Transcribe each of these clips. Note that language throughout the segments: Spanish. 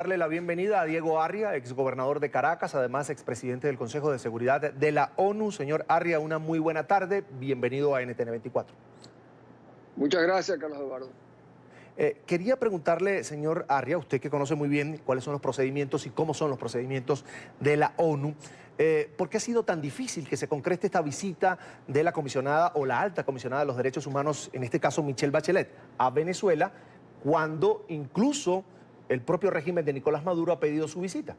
Darle la bienvenida a Diego Arria, exgobernador de Caracas, además expresidente del Consejo de Seguridad de la ONU. Señor Arria, una muy buena tarde. Bienvenido a NTN 24. Muchas gracias, Carlos Eduardo. Quería preguntarle, señor Arria, usted que conoce muy bien cuáles son los procedimientos y cómo son los procedimientos de la ONU, ¿por qué ha sido tan difícil que se concrete esta visita de la comisionada o la alta comisionada de los derechos humanos, en este caso Michelle Bachelet, a Venezuela, cuando incluso el propio régimen de Nicolás Maduro ha pedido su visita?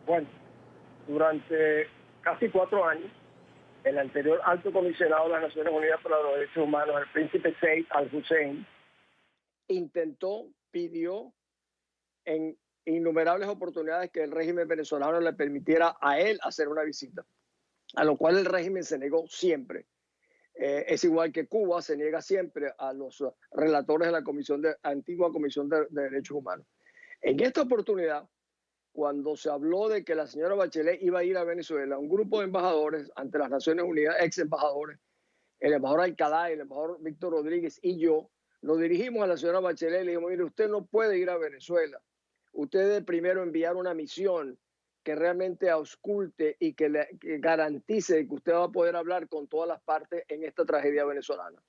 Bueno, durante casi 4 años, el anterior alto comisionado de las Naciones Unidas para los Derechos Humanos, el príncipe Said al-Hussein, pidió en innumerables oportunidades que el régimen venezolano le permitiera a él hacer una visita, a lo cual el régimen se negó siempre. Es igual que Cuba se niega siempre a los relatores de la antigua Comisión de Derechos Humanos. En esta oportunidad, cuando se habló de que la señora Bachelet iba a ir a Venezuela, un grupo de embajadores ante las Naciones Unidas, ex embajadores, el embajador Alcalá, el embajador Víctor Rodríguez y yo, nos dirigimos a la señora Bachelet y le dijimos: mire, usted no puede ir a Venezuela. Usted debe primero enviar una misión que realmente ausculte y que garantice que usted va a poder hablar con todas las partes en esta tragedia venezolana.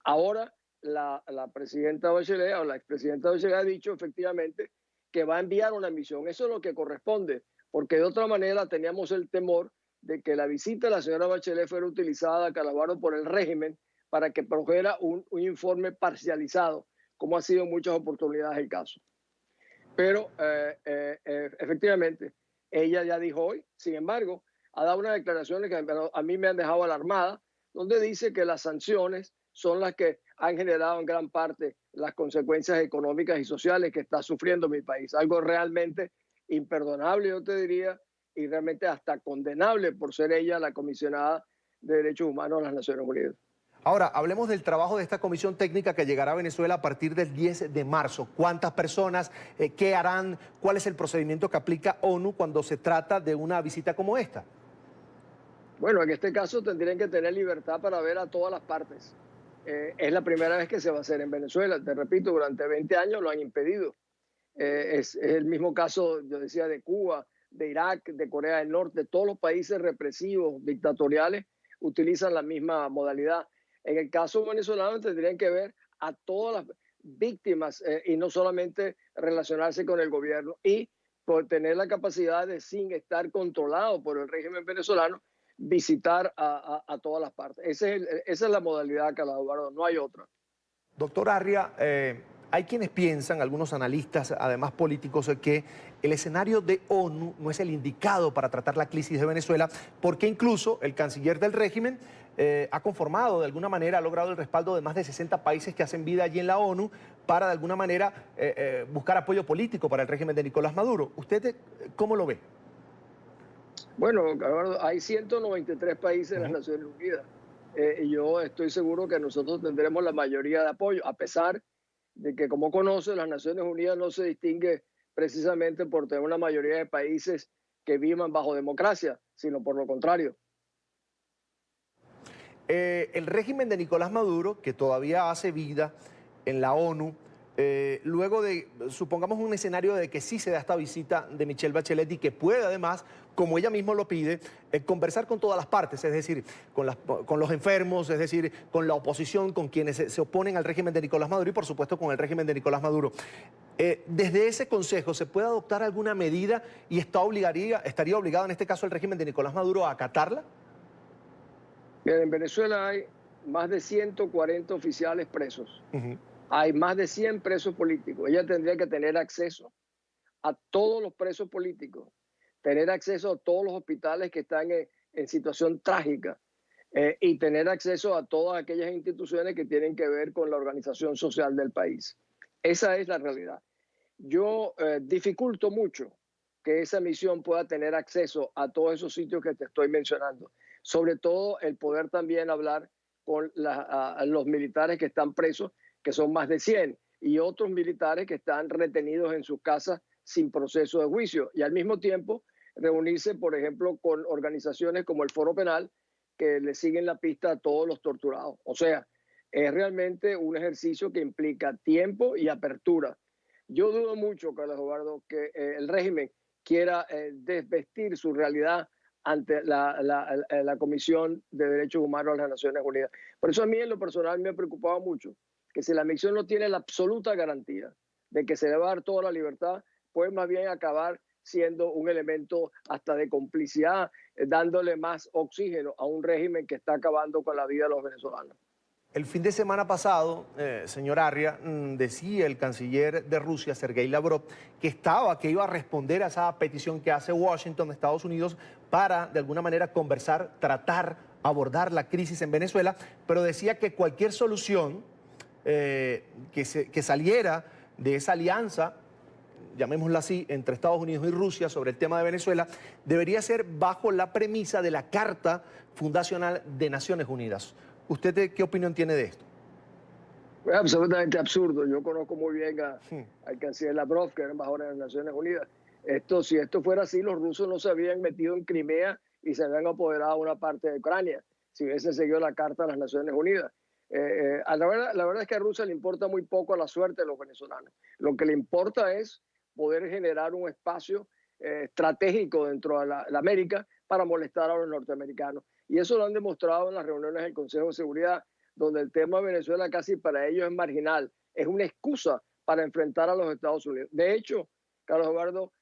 Ahora, la presidenta Bachelet o la expresidenta Bachelet ha dicho efectivamente que va a enviar una misión. Eso es lo que corresponde, porque de otra manera teníamos el temor de que la visita de la señora Bachelet fuera utilizada, Calabardo, por el régimen para que produjera un informe parcializado, como ha sido en muchas oportunidades el caso. Pero efectivamente, ella ya dijo hoy, sin embargo, ha dado unas declaraciones que a mí me han dejado alarmada, donde dice que las sanciones son las que han generado en gran parte las consecuencias económicas y sociales que está sufriendo mi país. Algo realmente imperdonable, yo te diría, y realmente hasta condenable por ser ella la comisionada de Derechos Humanos de las Naciones Unidas. Ahora, hablemos del trabajo de esta comisión técnica que llegará a Venezuela a partir del 10 de marzo. ¿Cuántas personas? ¿Qué harán? ¿Cuál es el procedimiento que aplica ONU cuando se trata de una visita como esta? Bueno, en este caso tendrían que tener libertad para ver a todas las partes. Es la primera vez que se va a hacer en Venezuela. Te repito, durante 20 años lo han impedido. Es el mismo caso, yo decía, de Cuba, de Irak, de Corea del Norte. Todos los países represivos, dictatoriales, utilizan la misma modalidad. En el caso venezolano tendrían que ver a todas las víctimas y no solamente relacionarse con el gobierno, y por tener la capacidad de, sin estar controlado por el régimen venezolano, visitar a todas las partes. Esa es la modalidad, Carlos Eduardo, no hay otra. Doctor Arria, hay quienes piensan, algunos analistas, además políticos, que el escenario de ONU no es el indicado para tratar la crisis de Venezuela, porque incluso el canciller del régimen ha conformado, de alguna manera, ha logrado el respaldo de más de 60 países que hacen vida allí en la ONU para, de alguna manera, buscar apoyo político para el régimen de Nicolás Maduro. ¿Usted cómo lo ve? Bueno, Eduardo, hay 193 países en las Naciones Unidas. Y yo estoy seguro que nosotros tendremos la mayoría de apoyo, a pesar de que, como conoce, las Naciones Unidas no se distingue precisamente por tener una mayoría de países que vivan bajo democracia, sino por lo contrario. El régimen de Nicolás Maduro, que todavía hace vida en la ONU, luego de, supongamos un escenario de que sí se da esta visita de Michelle Bachelet y que puede además, como ella misma lo pide, conversar con todas las partes, es decir, con los enfermos, es decir, con la oposición, con quienes se oponen al régimen de Nicolás Maduro y por supuesto con el régimen de Nicolás Maduro. Desde ese consejo, ¿se puede adoptar alguna medida y estaría obligado en este caso el régimen de Nicolás Maduro a acatarla? Bien, en Venezuela hay más de 140 oficiales presos. Hay más de 100 presos políticos. Ella tendría que tener acceso a todos los presos políticos, tener acceso a todos los hospitales que están en situación trágica y tener acceso a todas aquellas instituciones que tienen que ver con la organización social del país. Esa es la realidad. Yo dificulto mucho que esa misión pueda tener acceso a todos esos sitios que te estoy mencionando. Sobre todo el poder también hablar con los militares que están presos, que son más de 100, y otros militares que están retenidos en sus casas sin proceso de juicio. Y al mismo tiempo reunirse, por ejemplo, con organizaciones como el Foro Penal, que le siguen la pista a todos los torturados. O sea, es realmente un ejercicio que implica tiempo y apertura. Yo dudo mucho, Carlos Eduardo, que el régimen quiera desvestir su realidad ante la Comisión de Derechos Humanos de las Naciones Unidas. Por eso a mí en lo personal me ha preocupado mucho que si la misión no tiene la absoluta garantía de que se le va a dar toda la libertad, puede más bien acabar siendo un elemento hasta de complicidad, dándole más oxígeno a un régimen que está acabando con la vida de los venezolanos. El fin de semana pasado, señor Arria, decía el canciller de Rusia, Sergei Lavrov, que iba a responder a esa petición que hace Washington, Estados Unidos, para de alguna manera conversar, tratar, abordar la crisis en Venezuela, pero decía que cualquier solución que saliera de esa alianza, llamémosla así, entre Estados Unidos y Rusia sobre el tema de Venezuela, debería ser bajo la premisa de la Carta Fundacional de Naciones Unidas. ¿Usted qué opinión tiene de esto? Es absolutamente absurdo. Yo conozco muy bien al canciller Lavrov, que era embajador de las Naciones Unidas. Si esto fuera así, los rusos no se habían metido en Crimea y se habían apoderado de una parte de Ucrania, si hubiesen seguido la Carta de las Naciones Unidas. La verdad es que a Rusia le importa muy poco a la suerte de los venezolanos. Lo que le importa es poder generar un espacio estratégico dentro de la América para molestar a los norteamericanos. Y eso lo han demostrado en las reuniones del Consejo de Seguridad, donde el tema de Venezuela casi para ellos es marginal. Es una excusa para enfrentar a los Estados Unidos. De hecho, Carlos Eduardo,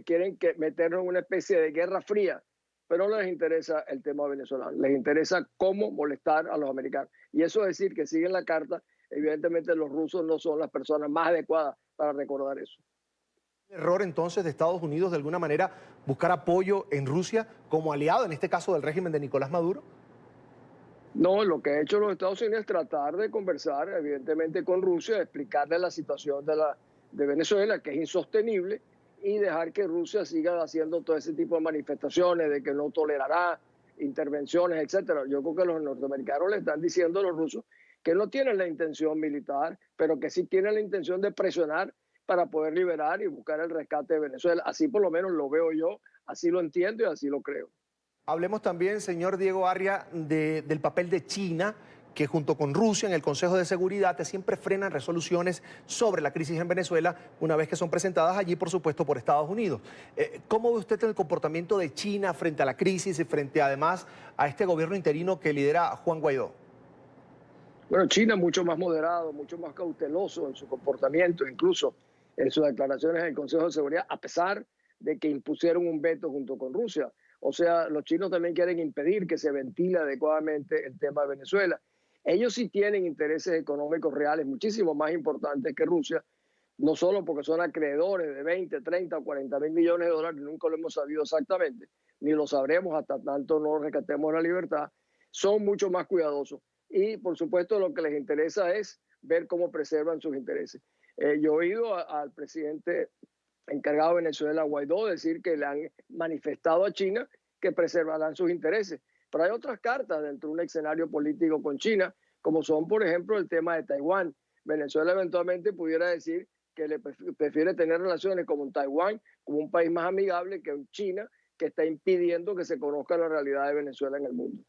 quieren meternos en una especie de guerra fría, pero no les interesa el tema venezolano. Les interesa cómo molestar a los americanos. Y eso es decir que siguen la carta. Evidentemente los rusos no son las personas más adecuadas para recordar eso. ¿Error entonces de Estados Unidos de alguna manera buscar apoyo en Rusia como aliado, en este caso del régimen de Nicolás Maduro? No, lo que ha hecho los Estados Unidos es tratar de conversar evidentemente con Rusia, explicarle la situación de Venezuela, que es insostenible, y dejar que Rusia siga haciendo todo ese tipo de manifestaciones de que no tolerará intervenciones, etcétera. Yo creo que los norteamericanos le están diciendo a los rusos que no tienen la intención militar, pero que sí tienen la intención de presionar para poder liberar y buscar el rescate de Venezuela. Así por lo menos lo veo yo, así lo entiendo y así lo creo. Hablemos también, señor Diego Arria, del papel de China, que junto con Rusia en el Consejo de Seguridad siempre frenan resoluciones sobre la crisis en Venezuela una vez que son presentadas allí, por supuesto, por Estados Unidos. ¿Cómo ve usted el comportamiento de China frente a la crisis y frente además a este gobierno interino que lidera Juan Guaidó? Bueno, China es mucho más moderado, mucho más cauteloso en su comportamiento, incluso en sus declaraciones en el Consejo de Seguridad, a pesar de que impusieron un veto junto con Rusia. O sea, los chinos también quieren impedir que se ventile adecuadamente el tema de Venezuela. Ellos sí tienen intereses económicos reales muchísimo más importantes que Rusia, no solo porque son acreedores de 20, 30 o 40 mil millones de dólares, nunca lo hemos sabido exactamente, ni lo sabremos hasta tanto no rescatemos la libertad, son mucho más cuidadosos. Y, por supuesto, lo que les interesa es ver cómo preservan sus intereses. Yo he oído al presidente encargado de Venezuela, Guaidó, decir que le han manifestado a China que preservarán sus intereses. Pero hay otras cartas dentro de un escenario político con China, como son, por ejemplo, el tema de Taiwán. Venezuela eventualmente pudiera decir que le prefiere tener relaciones con Taiwán, como un país más amigable que China, que está impidiendo que se conozca la realidad de Venezuela en el mundo.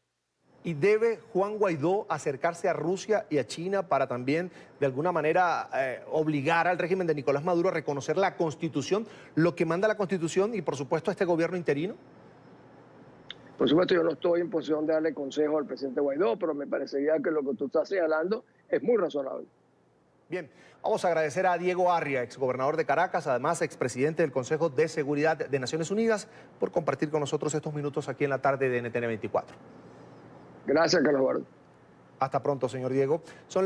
¿Y debe Juan Guaidó acercarse a Rusia y a China para también, de alguna manera, obligar al régimen de Nicolás Maduro a reconocer la Constitución, lo que manda la Constitución y, por supuesto, a este gobierno interino? Por supuesto, yo no estoy en posición de darle consejo al presidente Guaidó, pero me parecería que lo que tú estás señalando es muy razonable. Bien, vamos a agradecer a Diego Arria, exgobernador de Caracas, además expresidente del Consejo de Seguridad de Naciones Unidas, por compartir con nosotros estos minutos aquí en la tarde de NTN 24. Gracias, Carlos Eduardo. Hasta pronto, señor Diego. Son